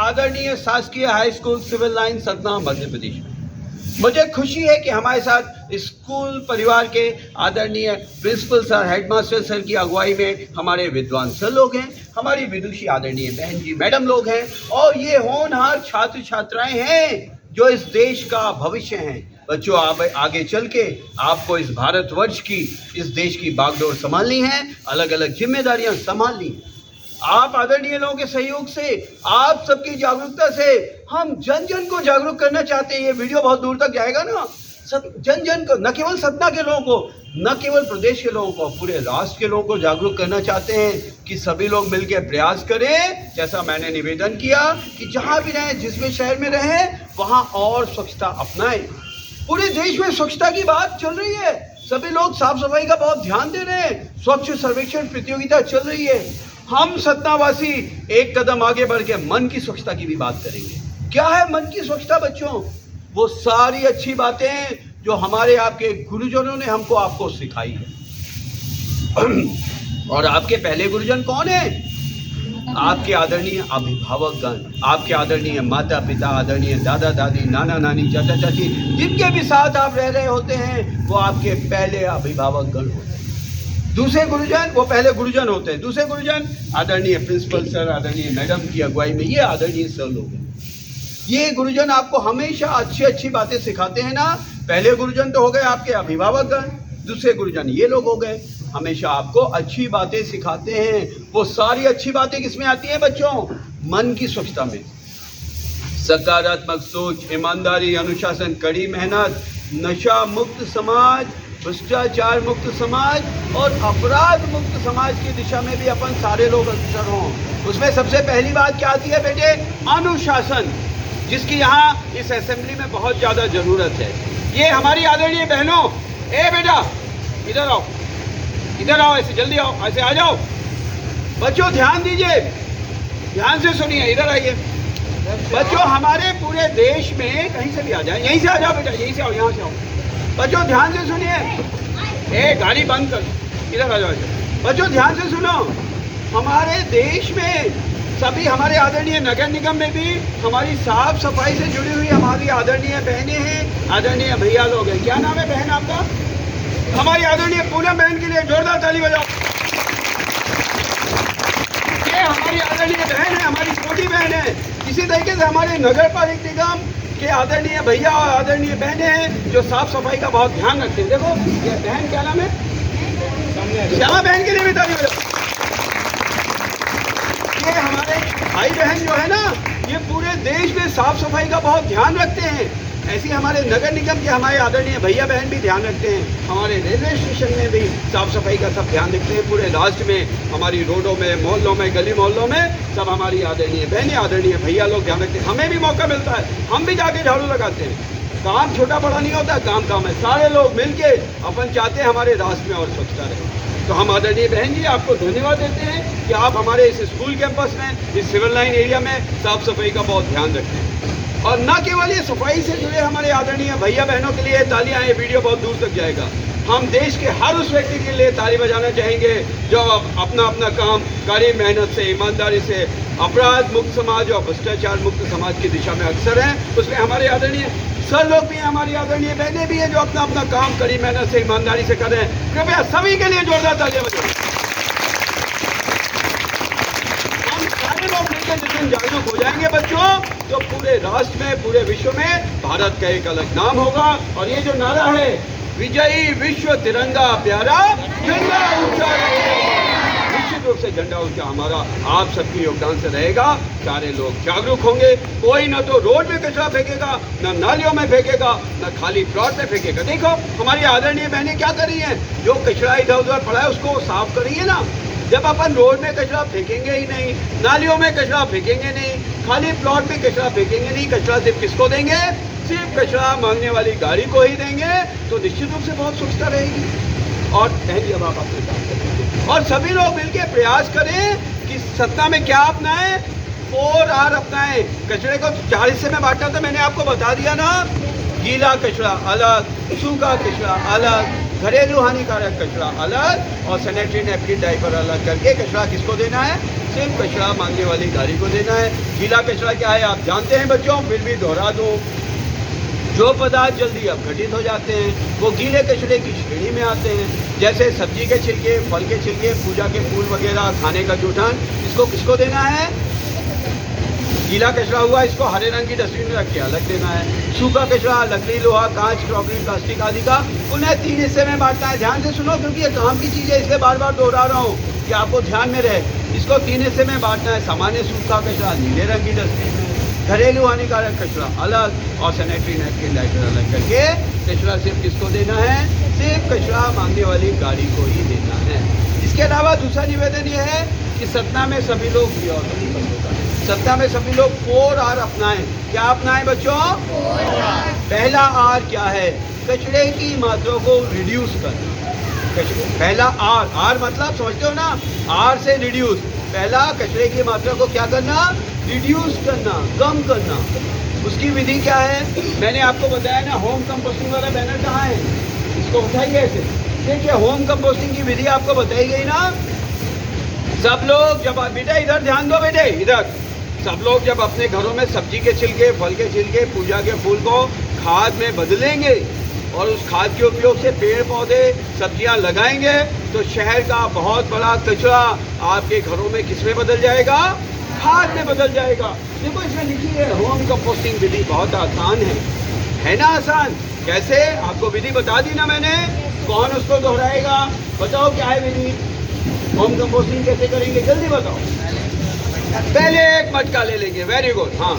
आदरणीय शासकीय high school civil line Satna Madhya Pradesh में। मुझे खुशी है कि हमारे साथ स्कूल परिवार के आदरणीय प्रिंसिपल सर, हेडमास्टर सर की अगुवाई में हमारे विद्वान सर लोग हैं, हमारी विदुषी आदरणीय बहन जी मैडम लोग हैं, और ये होनहार छात्र छात्राएं हैं जो इस देश का भविष्य हैं। बच्चों, आप आगे चल के आपको इस भारतवर्ष की, इस देश की बागडोर संभालनी है, अलग अलग जिम्मेदारियां संभालनी है। आप आदरणीय लोगों के सहयोग से, आप सबकी जागरूकता से हम जन जन को जागरूक करना चाहते हैं। ये वीडियो बहुत दूर तक जाएगा ना, सब जन जन को, न केवल सतना के लोगों को, न केवल प्रदेश के लोगों को, पूरे राष्ट्र के लोगों को जागरूक करना चाहते हैं कि सभी लोग मिलकर प्रयास करें। जैसा मैंने निवेदन किया कि जहां भी रहें, जिस भी शहर में रहें, वहां और स्वच्छता अपनाएं। पूरे देश में स्वच्छता की बात चल रही है, सभी लोग साफ सफाई का बहुत ध्यान दे रहे हैं, स्वच्छ सर्वेक्षण प्रतियोगिता चल रही है। हम सतनावासी एक कदम आगे बढ़ के मन की स्वच्छता की भी बात करेंगे। क्या है मन की स्वच्छता बच्चों? वो सारी अच्छी बातें जो हमारे आपके गुरुजनों ने हमको आपको सिखाई है। और आपके पहले गुरुजन कौन है? आपके आदरणीय अभिभावकगण, आपके आदरणीय माता पिता, आदरणीय दादा दादी, नाना नानी, चाचा चाची, जिनके भी साथ आप रह रहे होते हैं, वो आपके पहले अभिभावकगण होते हैं। दूसरे गुरुजन, वो पहले गुरुजन होते हैं। दूसरे गुरुजन आदरणीय प्रिंसिपल सर, आदरणीय मैडम की अगुवाई में ये आदरणीय सर लोग हैं। ये गुरुजन आपको हमेशा अच्छी अच्छी बातें सिखाते हैं ना। पहले गुरुजन तो हो गए आपके अभिभावकगण, दूसरे गुरुजन ये लोग हो गए, हमेशा आपको अच्छी बातें सिखाते हैं। वो सारी अच्छी बातें किसमें आती हैं बच्चों? मन की स्वच्छता में। सकारात्मक सोच, ईमानदारी, अनुशासन, कड़ी मेहनत, नशा मुक्त समाज, भ्रष्टाचार मुक्त समाज और अपराध मुक्त समाज की दिशा में भी अपन सारे लोग अग्रसर हों। उसमें सबसे पहली बात क्या आती है बेटे? अनुशासन, जिसकी यहाँ इस असेंबली में बहुत ज़्यादा ज़रूरत है। ये हमारी आदरणीय बहनों, ए बेटा इधर आओ, इधर आओ, ऐसे जल्दी आओ, ऐसे आ जाओ। बच्चों ध्यान दीजिए, ध्यान से सुनिए, इधर आइए। बच्चों, हमारे पूरे देश में कहीं से भी आ जाए, यहीं से आ जाओ बेटा, यहीं से आओ, यहाँ से आओ। बच्चों ध्यान से सुनिए, ए गाड़ी बंद कर, इधर आ जाओ। बच्चों ध्यान से सुनो, हमारे देश में सभी, हमारे आदरणीय नगर निगम में भी हमारी साफ सफाई से जुड़ी हुई हमारी आदरणीय बहनें हैं, आदरणीय भैया लोग हैं। क्या नाम है बहन आपका? हमारी आदरणीय पूनम बहन के लिए जोरदार ताली बजाओ। ये हमारी आदरणीय बहन है, हमारी छोटी बहन है। इसी तरीके से हमारे नगर पालिक निगम के आदरणीय भैया और आदरणीय बहनें हैं जो साफ सफाई का बहुत ध्यान रखते हैं। देखो ये बहन, क्या नाम है? श्यामा बहन के लिए भी ताली बजाओ। ये हमारे भाई बहन जो है ना, ये पूरे देश में साफ सफाई का बहुत ध्यान रखते हैं। ऐसे हमारे नगर निगम के हमारे आदरणीय भैया बहन भी ध्यान रखते हैं। हमारे रेलवे स्टेशन में भी साफ सफाई का सब ध्यान रखते हैं। पूरे राष्ट्र में हमारी रोडों में, मोहल्लों में, गली मोहल्लों में सब हमारी आदरणीय बहनें, आदरणीय भैया लोग ध्यान रखते हैं। हमें भी मौका मिलता है, हम भी जाके झाड़ू लगाते हैं। काम छोटा बड़ा नहीं होता, काम काम है। सारे लोग मिलके अपन चाहते हैं हमारे राष्ट्र में और स्वच्छता रहे। तो हम आदरणीय बहन जी आपको धन्यवाद देते हैं कि आप हमारे इस स्कूल कैंपस में, इस सिविल लाइन एरिया में साफ सफाई का बहुत ध्यान रखते हैं। और न केवल ये सफाई से जुड़े हमारे आदरणीय भैया बहनों के लिए तालियां, ये वीडियो बहुत दूर तक जाएगा। हम देश के हर उस व्यक्ति के लिए ताली बजाना चाहेंगे जो अपना अपना काम कड़ी मेहनत से, ईमानदारी से अपराध मुक्त समाज और भ्रष्टाचार मुक्त समाज की दिशा में अक्सर हैं। उसमें हमारे आदरणीय सर लोग भी हैं, हमारी आदरणीय बहनें भी हैं जो अपना अपना काम कड़ी मेहनत से, ईमानदारी से कर रहे हैं। कृपया सभी के लिए जोरदार तालियां बजाएं। हम सारे लोग मिलकर जिस दिन जागरूक हो जाएंगे बच्चों, तो पूरे राष्ट्र में, पूरे विश्व में भारत का एक अलग नाम होगा। और ये जो नारा है, विजयी विश्व तिरंगा प्यारा, झंडा ऊंचा रहेगा, निश्चित रूप से झंडा ऊंचा हमारा आप सबके योगदान से रहेगा। सारे लोग जागरूक होंगे। कोई न तो रोड में कचरा फेंकेगा, न नालियों में फेंकेगा, न खाली प्लॉट में फेंकेगा। देखो हमारी आदरणीय बहनें क्या कर रही हैं, जो कचरा इधर उधर पड़ा है उसको साफ कर रही है ना। जब अपन रोड में कचरा फेंकेंगे ही नहीं, नालियों में कचरा फेंकेंगे नहीं, खाली प्लॉट में कचरा फेंकेंगे नहीं, कचरा सिर्फ किसको देंगे? सिर्फ कचरा मांगने वाली गाड़ी को ही देंगे, तो निश्चित रूप से बहुत स्वच्छता रहेगी। और बहन जी अब आप अपने काम करेंगे और सभी लोग मिलकर प्रयास करें कि सतना में क्या अपनाएं? 4R अपनाएं। कचरे को 4 हिस्से में बांटा था, मैंने आपको बता दिया ना। गीला कचरा अलग, सूखा कचरा अलग, घरेलू हानिकारक कचरा अलग और सैनिटरी नैपकिन डायपर अलग करके कचरा किसको देना है? सिर्फ कचरा मांगने वाली गाड़ी को देना है। गीला कचरा क्या है आप जानते हैं बच्चों, फिर भी दोहरा दूँ। जो पदार्थ जल्दी अपघटित हो जाते हैं वो गीले कचरे की श्रेणी में आते हैं, जैसे सब्जी के छिलके, फल के छिलके, पूजा के फूल वगैरह, खाने का जूठन। इसको किसको देना है? गीला कचरा हुआ, इसको हरे रंग की डस्टबिन में रख के अलग देना है। सूखा कचरा लकड़ी, लोहा, कांच, क्रॉकरी, प्लास्टिक आदि का उन्हें 3 हिस्से में बांटना है। ध्यान से सुनो क्योंकि ये काम की चीज़ है, इसलिए बार बार दोहरा रहा हूँ कि आपको ध्यान में रहे। इसको 3 हिस्से में बांटना है। सामान्य सूखा कचरा नीले रंग की डस्टबिन में, घरेलू हानिकारक कचरा अलग और सैनिटरी नैपकिन लाइटर अलग करके कचरा सिर्फ किसको देना है? सिर्फ कचरा मांगने वाली गाड़ी को ही देना है। इसके अलावा दूसरा निवेदन यह है कि सतना में सभी लोग सतना में सभी लोग 4R अपनाएं। क्या अपनाएं बच्चों? पहला R क्या है? कचरे की मात्रा को रिड्यूस करना। पहला R मतलब समझते हो ना, R से रिड्यूस। पहला कचरे की मात्रा को क्या करना? रिड्यूस करना, कम करना। उसकी विधि क्या है? मैंने आपको बताया ना, होम कंपोस्टिंग वाला बैनर कहाँ है? इसको उठाइए ऐसे। देखिए होम कंपोस्टिंग की विधि आपको बताई गई ना। सब लोग जब, बेटा इधर ध्यान दो, बेटे इधर। सब लोग जब अपने घरों में सब्जी के छिलके, फल के छिलके, पूजा के फूल को खाद में बदलेंगे और उस खाद के उपयोग से पेड़ पौधे सब्जियां लगाएंगे तो शहर का बहुत बड़ा कचरा आपके घरों में किस में बदल जाएगा? खाद में बदल जाएगा। देखो इसमें लिखी है होम कंपोस्टिंग विधि, बहुत आसान है ना? आसान कैसे? आपको विधि बता दी ना मैंने, कौन उसको दोहराएगा? बताओ क्या है विधि? होम कंपोस्टिंग कैसे करेंगे जल्दी बताओ। पहले एक मटका ले लेंगे, वेरी गुड। हाँ,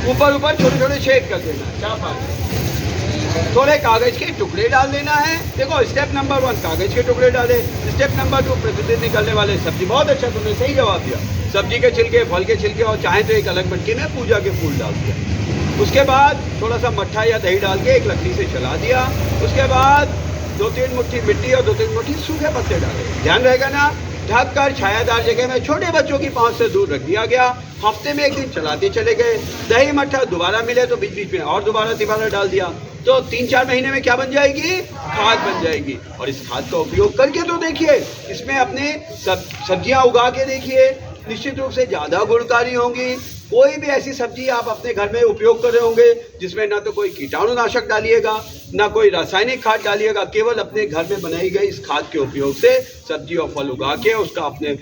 ऊपर ऊपर छोटे छोटे छेद कर देना है, क्या बात है। थोड़े कागज के टुकड़े डाल देना है। देखो स्टेप नंबर 1 कागज के टुकड़े डाले। स्टेप नंबर 2 प्रतिदिन निकलने वाले सब्जी। बहुत अच्छा, तुमने सही जवाब दिया। सब्जी के छिलके, फल के छिलके और चाहे तो एक अलग मटके में पूजा के फूल डाल दिया। उसके बाद थोड़ा सा मट्ठा या दही डाल के एक लकड़ी से चला दिया। उसके बाद 2-3 मुट्ठी मिट्टी और 2-3 मुट्ठी सूखे पत्ते डाले। ध्यान रहेगा ना, ढककर छायादार जगह में छोटे बच्चों की पहुंच से दूर रख दिया गया। हफ्ते में 1 दिन चलाते चले गए। दही मट्ठा दोबारा मिले तो बीच बीच में और दोबारा डाल दिया तो 3-4 महीने में क्या बन जाएगी? खाद बन जाएगी। और इस खाद का उपयोग करके तो देखिए, इसमें अपने सब्जियां उगा के देखिए, निश्चित रूप से ज़्यादा गुणकारी होंगी। कोई भी ऐसी सब्जी आप अपने घर में उपयोग कर रहे होंगे जिसमें ना तो कोई कीटाणुनाशक डालिएगा, ना कोई रासायनिक खाद डालिएगा, केवल अपने घर में बनाई गई इस खाद के उपयोग से सब्जी और फल उगा के उसका अपने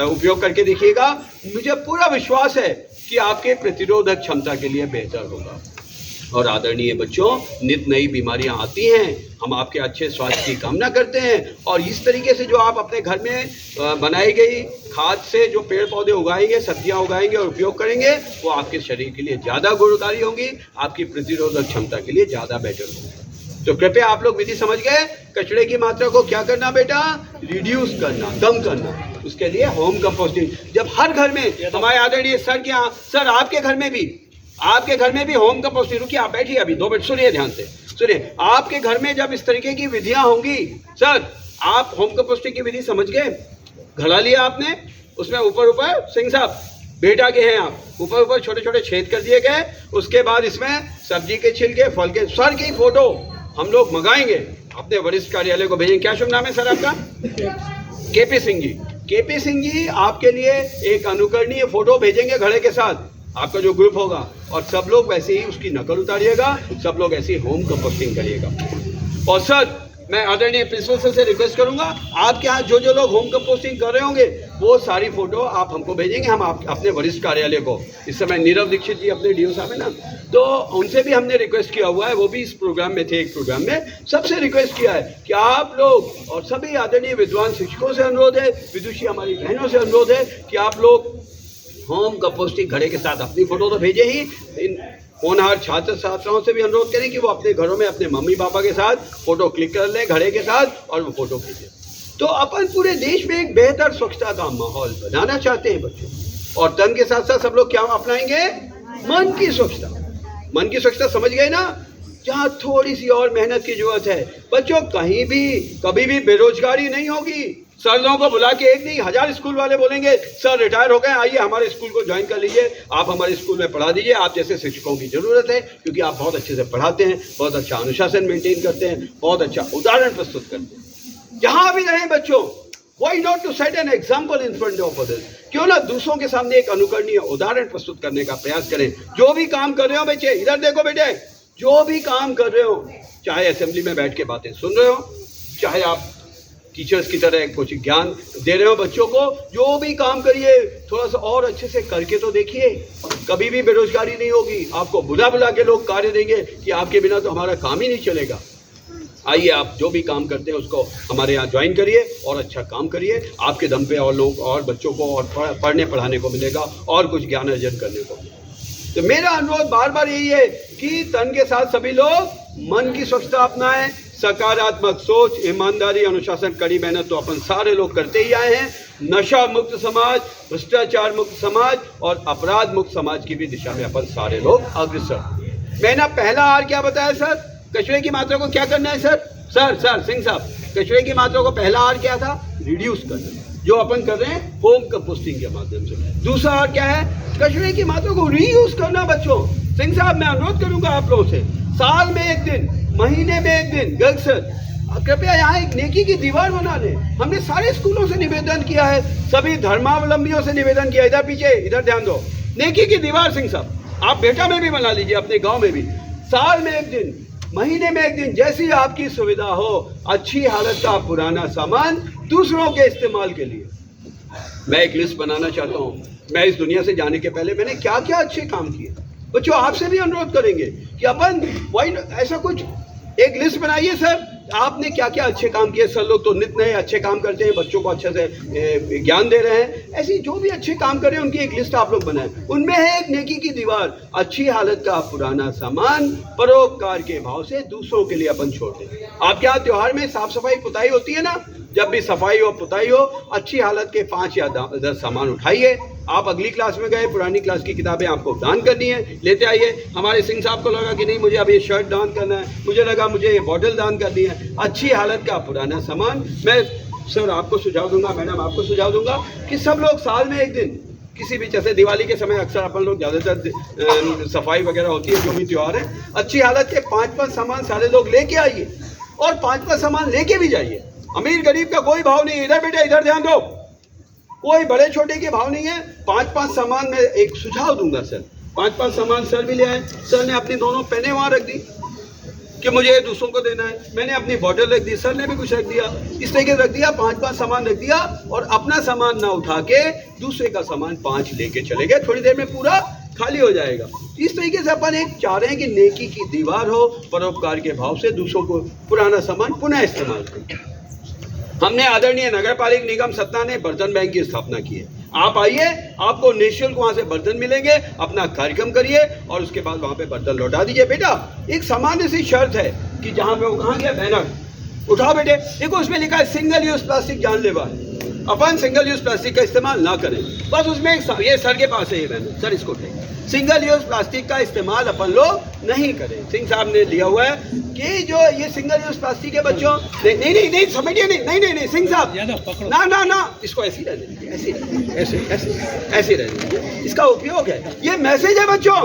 उपयोग करके देखिएगा। मुझे पूरा विश्वास है कि आपके प्रतिरोधक क्षमता के लिए बेहतर होगा। और आदरणीय बच्चों, नित नई बीमारियां आती हैं, हम आपके अच्छे स्वास्थ्य की कामना करते हैं। और इस तरीके से जो आप अपने घर में बनाई गई खाद से जो पेड़ पौधे उगाएंगे, सब्जियां उगाएंगे और उपयोग करेंगे, वो आपके शरीर के लिए ज़्यादा गुणकारी होंगी, आपकी प्रतिरोधक क्षमता के लिए ज़्यादा बेटर होगी। तो कृपया आप लोग विधि समझ गए। कचरे की मात्रा को क्या करना बेटा? रिड्यूस करना, कम करना। उसके लिए होम कंपोस्टिंग। जब हर घर में, हमारे आदरणीय सर के यहाँ, सर आपके घर में भी होम कंपोस्टिंग, रुकिए आप बैठिए अभी 2 मिनट, सुनिए ध्यान से सुनिए। आपके घर में जब इस तरीके की विधियां होंगी, सर आप होम कंपोस्टिंग की विधि समझ गए? घड़ा लिया आपने, उसमें ऊपर सिंह साहब बेटा के हैं आप, ऊपर छोटे छोटे छेद कर दिए गए। उसके बाद इसमें सब्जी के छिलके, फल के, सर की फोटो हम लोग मंगाएंगे, अपने वरिष्ठ कार्यालय को भेजेंगे। क्या शुभ नाम है सर आपका? केपी सिंह जी। केपी सिंह जी आपके लिए एक अनुकरणीय फोटो भेजेंगे घड़े के साथ, आपका जो ग्रुप होगा, और सब लोग वैसे ही उसकी नकल उतारिएगा, सब लोग ऐसे ही होम कंपोस्टिंग करिएगा। और सर मैं आदरणीय प्रिंसिपल सर से रिक्वेस्ट करूंगा, आपके यहाँ जो लोग होम कंपोस्टिंग कर रहे होंगे वो सारी फोटो आप हमको भेजेंगे, हम अपने वरिष्ठ कार्यालय को। इस समय नीरव दीक्षित जी अपने डीओ साहब है ना, तो उनसे भी हमने रिक्वेस्ट किया हुआ है, वो भी इस प्रोग्राम में थे। एक प्रोग्राम में सबसे रिक्वेस्ट किया है कि आप लोग, और सभी आदरणीय विद्वान शिक्षकों से अनुरोध है, विदुषी हमारी बहनों से अनुरोध है कि आप लोग होम कंपोस्टिंग घड़े के साथ अपनी फोटो तो भेजे ही, इन होनहार छात्र छात्राओं से भी अनुरोध करें कि वो अपने घरों में अपने मम्मी पापा के साथ फोटो क्लिक कर लें घड़े के साथ और वो फोटो भेजें। तो अपन पूरे देश में एक बेहतर स्वच्छता का माहौल बनाना चाहते हैं बच्चों, और तन के साथ साथ सब लोग क्या अपनाएंगे? मन की स्वच्छता। मन की स्वच्छता समझ गए ना, जहाँ थोड़ी सी और मेहनत की जरूरत है बच्चों। कहीं भी कभी भी बेरोजगारी नहीं होगी। सर लोगों को बुला के एक नहीं 1000 स्कूल वाले बोलेंगे सर रिटायर हो गए, आइए हमारे स्कूल को ज्वाइन कर लीजिए, आप हमारे स्कूल में पढ़ा दीजिए, आप जैसे शिक्षकों की ज़रूरत है, क्योंकि आप बहुत अच्छे से पढ़ाते हैं, बहुत अच्छा अनुशासन मेंटेन करते हैं, बहुत अच्छा उदाहरण प्रस्तुत करते हैं। जहाँ भी रहें बच्चों, Why not to set an example in front of others? क्यों ना दूसरों के सामने एक अनुकरणीय उदाहरण प्रस्तुत करने का प्रयास करें। जो भी काम कर रहे हो बच्चे, इधर देखो बेटे, जो भी काम कर रहे हो, चाहे असेंबली में बैठ के बातें सुन रहे हो, चाहे आप टीचर्स की तरह कुछ ज्ञान दे रहे हो बच्चों को, जो भी काम करिए थोड़ा सा और अच्छे से करके तो देखिए। कभी भी बेरोजगारी नहीं होगी। आपको बुला बुला के लोग कार्य देंगे कि आपके बिना तो हमारा काम ही नहीं चलेगा। आइए, आप जो भी काम करते हैं उसको हमारे यहाँ ज्वाइन करिए और अच्छा काम करिए। आपके दम पे और लोग और बच्चों को और पढ़ने पढ़ाने को मिलेगा और कुछ ज्ञान अर्जन करने को मिलेगा। तो मेरा अनुरोध बार बार यही है कि तन के साथ सभी लोग मन की स्वच्छता अपनाएं, सकारात्मक सोच, ईमानदारी, अनुशासन, कड़ी मेहनत तो अपन सारे लोग करते ही आए हैं। नशा मुक्त समाज, भ्रष्टाचार मुक्त समाज और अपराध मुक्त समाज की भी दिशा में अपन सारे लोग अग्रसर। मैंने पहला आर क्या बताया सर? कचरे की मात्रा को क्या करना है सर? सर सिंह साहब, कचरे की मात्रा को पहला आर क्या था? रिड्यूस करना, जो अपन कर रहे हैं होम कंपोस्टिंग के माध्यम से। दूसरा आर क्या है? कचरे की मात्रा को रीयूज करना। बच्चों, सिंह साहब मैं अनुरोध करूंगा आप लोगों से, साल में एक दिन, महीने में एक दिन, गर्ग सर कृपया यहाँ एक नेकी की दीवार बना लें। हमने सारे स्कूलों से निवेदन किया है, सभी धर्मावलंबियों से निवेदन किया। इधर पीछे, इधर ध्यान दो, नेकी की दीवार सिंह साहब आप बेटा में भी बना लीजिए, अपने गांव में भी। साल में एक दिन, महीने में एक दिन, जैसी आपकी सुविधा हो, अच्छी हालत का पुराना सामान दूसरों के इस्तेमाल के लिए। मैं एक लिस्ट बनाना चाहता हूँ। मैं इस दुनिया से जाने के पहले मैंने क्या क्या अच्छे काम किए। बच्चों, आपसे भी अनुरोध करेंगे कि अपन वाई ऐसा कुछ एक लिस्ट बनाइए। सर आपने क्या क्या अच्छे काम किए। सर लोग तो नित नए अच्छे काम करते हैं, बच्चों को अच्छे से ज्ञान दे रहे हैं। ऐसी जो भी अच्छे काम कर रहे हैं उनकी एक लिस्ट आप लोग बनाएं। उनमें है एक नेकी की दीवार, अच्छी हालत का पुराना सामान, परोपकार के भाव से दूसरों के लिए अपन छोड़ दें। आपके यहाँ त्योहार में साफ सफाई पुताई होती है ना? जब भी सफाई हो पुताई हो, अच्छी हालत के 5 या 10 सामान उठाइए। आप अगली क्लास में गए, पुरानी क्लास की किताबें आपको दान करनी है, लेते आइए। हमारे सिंह साहब को लगा कि नहीं मुझे अब ये शर्ट दान करना है, मुझे लगा मुझे ये बॉटल दान करनी है। अच्छी हालत का पुराना सामान मैं सर आपको सुझाव दूंगा, मैडम आपको सुझाव दूंगा कि सब लोग साल में एक दिन, किसी भी, जैसे दिवाली के समय अक्सर अपन लोग ज़्यादातर सफाई वगैरह होती है, जो भी त्यौहार है, अच्छी हालत के 5-5 सामान सारे लोग लेके आइए और 5-5 सामान लेके भी जाइए। अमीर गरीब का कोई भाव नहीं है। इधर बेटा, इधर ध्यान दो, कोई बड़े छोटे के भाव नहीं है। 5-5 सामान में एक सुझाव दूंगा सर। 5-5 सामान सर भी ले आए। सर ने अपनी दोनों पेनें वहाँ रख दी कि मुझे दूसरों को देना है। मैंने अपनी बॉटल रख दी, सर ने भी कुछ रख दिया। इस तरीके से रख दिया, 5-5 सामान रख दिया और अपना सामान ना उठा के दूसरे का सामान 5 लेके चले गए। थोड़ी देर में पूरा खाली हो जाएगा। इस तरीके से अपन एक चाह रहे हैं कि नेकी की दीवार हो, परोपकार के भाव से दूसरों को पुराना सामान पुनः इस्तेमाल करें। हमने आदरणीय नगर पालिक निगम सतना ने बर्तन बैंक की स्थापना की है। आप आइए, आपको निःशुल्क वहाँ से बर्तन मिलेंगे। अपना कार्यक्रम करिए और उसके बाद वहाँ पे बर्तन लौटा दीजिए। बेटा, एक सामान्य सी शर्त है कि जहाँ पे वो कहाँ गया बैनर, उठाओ बेटे, देखो उसमें लिखा है सिंगल यूज प्लास्टिक जानलेवा है। अपन सिंगल यूज प्लास्टिक का इस्तेमाल ना करें। बस उसमें एक ये सर के पास है ये बैनर, सर इसको उठाइए। सिंगल यूज प्लास्टिक का इस्तेमाल अपन लोग नहीं करें। सिंह साहब ने लिया हुआ है कि जो ये सिंगल यूज प्लास्टिक है बच्चों, नहीं समझिए, नहीं सिंह साहब, ना इसको ऐसे ही रहने दीजिए, ऐसे रहने दीजिए। इसका उपयोग है, ये मैसेज है बच्चों।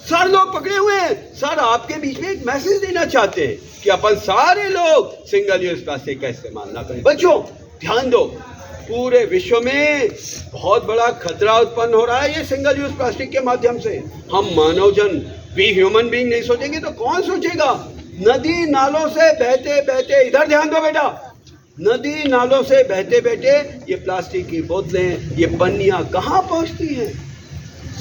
सर लोग पकड़े हुए हैं। सर आपके बीच में एक मैसेज देना चाहते हैं कि अपन सारे लोग सिंगल यूज प्लास्टिक का इस्तेमाल ना करें। बच्चों ध्यान दो, पूरे विश्व में बहुत बड़ा खतरा उत्पन्न हो रहा है ये सिंगल यूज प्लास्टिक के माध्यम से। हम मानव जन भी, ह्यूमन बीइंग नहीं सोचेंगे तो कौन सोचेगा? नदी नालों से बहते बहते, इधर ध्यान दो बेटा, नदी नालों से बहते बहते ये प्लास्टिक की बोतलें, ये पन्नियां कहाँ पहुंचती हैं?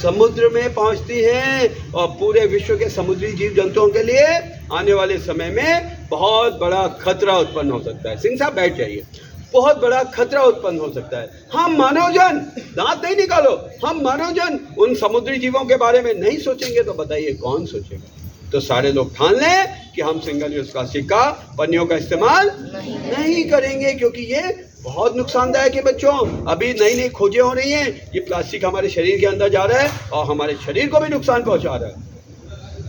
समुद्र में पहुंचती हैं और पूरे विश्व के समुद्री जीव जंतुओं के लिए आने वाले समय में बहुत बड़ा खतरा उत्पन्न हो सकता है। सिंह साहब बैठ जाइए। बहुत बड़ा खतरा उत्पन्न हो सकता है। हम मानवजन, दांत नहीं निकालो, हम मानवजन उन समुद्री जीवों के बारे में नहीं सोचेंगे तो बताइए कौन सोचेगा? तो सारे लोग ठान लें कि हम सिंगल यूज प्लास्टिक का, पन्नियों का इस्तेमाल नहीं करेंगे, क्योंकि ये बहुत नुकसानदायक है बच्चों। अभी नई नई खोजें हो रही हैं, ये प्लास्टिक हमारे शरीर के अंदर जा रहा है और हमारे शरीर को भी नुकसान पहुंचा रहा है।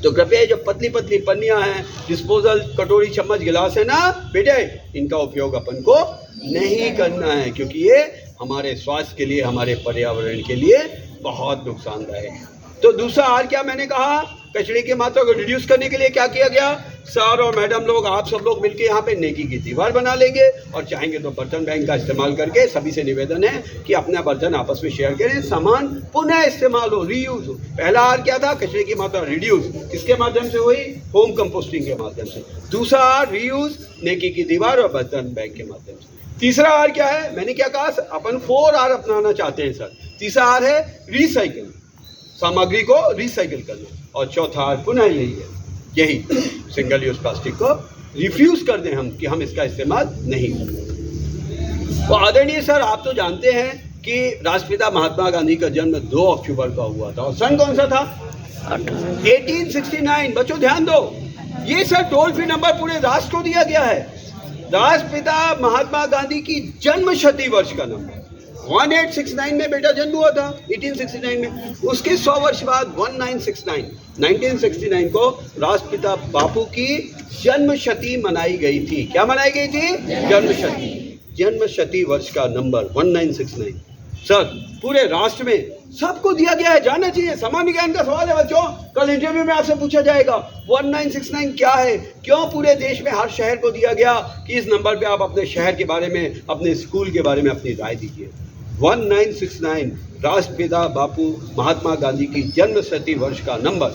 तो कृपया जो पतली पतली पन्नियां हैं, डिस्पोजल कटोरी चम्मच गिलास है ना बेटे, इनका उपयोग अपन को नहीं करना है, क्योंकि ये हमारे स्वास्थ्य के लिए, हमारे पर्यावरण के लिए बहुत नुकसानदायक है। तो दूसरा आर क्या मैंने कहा, कचरे की मात्रा को रिड्यूस करने के लिए क्या किया गया? सर और मैडम लोग, आप सब लोग मिलकर यहाँ पे नेकी की दीवार बना लेंगे और चाहेंगे तो बर्तन बैंक का इस्तेमाल करके सभी से निवेदन है कि अपना बर्तन आपस में शेयर करें, सामान पुनः इस्तेमाल हो, रीयूज हो। पहला आर क्या था? कचरे की मात्रा रिड्यूस, किसके माध्यम से हुई? होम कंपोस्टिंग के माध्यम से। दूसरा आर रीयूज, नेकी की दीवार और बर्तन बैंक के माध्यम से। तीसरा आर क्या है? मैंने क्या कहा? अपन 4 आर अपनाना चाहते हैं सर। तीसरा आर है रिसाइकिल, सामग्री को रिसाइकिल करना। और चौथा आर पुनः यही सिंगल यूज प्लास्टिक को रिफ्यूज कर दें हम, कि हम इसका इस्तेमाल नहीं करें। तो आदरणीय सर, आप तो जानते हैं कि राष्ट्रपिता महात्मा गांधी का जन्म 2 अक्टूबर का हुआ था, और सन कौन सा था? 1869। बच्चों ध्यान दो, ये सर टोल फ्री नंबर पूरे राष्ट्र को दिया गया है। राष्ट्रपिता महात्मा गांधी की जन्म शती वर्ष का नंबर 1869 में बेटा जन्म हुआ था, 1869 में। उसके 100 वर्ष बाद 1969 को राष्ट्रपिता बापू की जन्म शती मनाई गई थी। क्या मनाई गई थी? जन्म शती वर्ष का नंबर 1969 सर पूरे राष्ट्र में सबको दिया गया है, जानना चाहिए। सामान्य ज्ञान का सवाल है बच्चों, कल इंटरव्यू में आपसे पूछा जाएगा 1969 क्या है, क्यों पूरे देश में हर शहर को दिया गया कि इस नंबर पे आप अपने शहर के बारे में, अपने स्कूल के बारे में अपनी राय दीजिए। 1969 राष्ट्रपिता बापू महात्मा गांधी की जन्म शती वर्ष का नंबर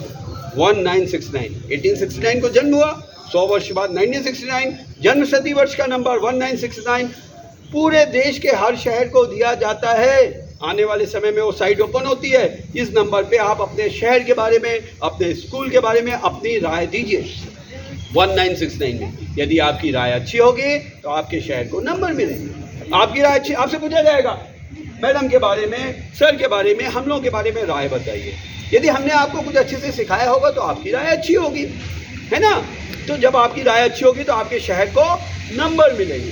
1969। 1869 को जन्म हुआ, 100 वर्ष बाद 1969 जन्म शती वर्ष का नंबर 1969 पूरे देश के हर शहर को दिया जाता है। आने वाले समय में वो साइट ओपन होती है, इस नंबर पे आप अपने शहर के बारे में, अपने स्कूल के बारे में अपनी राय दीजिए 1969 में। यदि आपकी राय अच्छी होगी तो आपके शहर को नंबर मिलेंगे। आपकी राय अच्छी, आपसे पूछा जाएगा मैडम के बारे में, सर के बारे में, हम लोगों के बारे में राय बताइए। यदि हमने आपको कुछ अच्छे से सिखाया होगा तो आपकी राय अच्छी होगी, है ना? तो जब आपकी राय अच्छी होगी तो आपके शहर को नंबर मिलेंगे,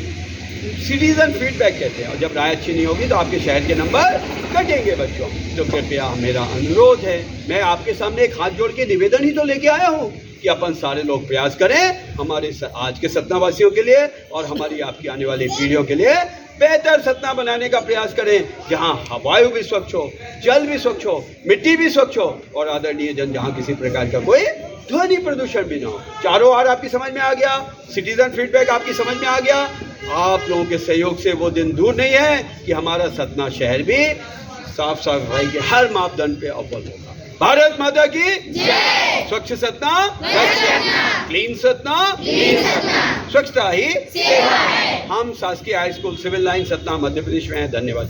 सिटीजन फीडबैक कहते हैं। और जब राय अच्छी नहीं होगी तो आपके शहर के नंबर कटेंगे बच्चों। तो कृपया मेरा अनुरोध है, मैं आपके सामने एक हाथ जोड़ के निवेदन ही तो लेके आया हूँ कि अपन सारे लोग प्रयास करें हमारे आज के सतना वासियों के लिए और हमारी आपकी आने वाली पीढ़ियों के लिए बेहतर सतना बनाने का प्रयास करें, जहाँ वायु भी स्वच्छ हो, जल भी स्वच्छ हो, मिट्टी भी स्वच्छ हो और आदरणीय जन जहाँ किसी प्रकार का कोई ध्वनि प्रदूषण भी ना हो। चारों आर आपकी समझ में आ गया, सिटीजन फीडबैक आपकी समझ में आ गया। आप लोगों के सहयोग से वो दिन दूर नहीं है कि हमारा सतना शहर भी साफ सफाई के हर मापदंड पे अव्वल होगा। भारत माता की जय। स्वच्छ सतना, क्लीन सतना, स्वच्छता ही सेवा है। हम शासकीय high school civil line Satna Madhya Pradesh में हैं। धन्यवाद।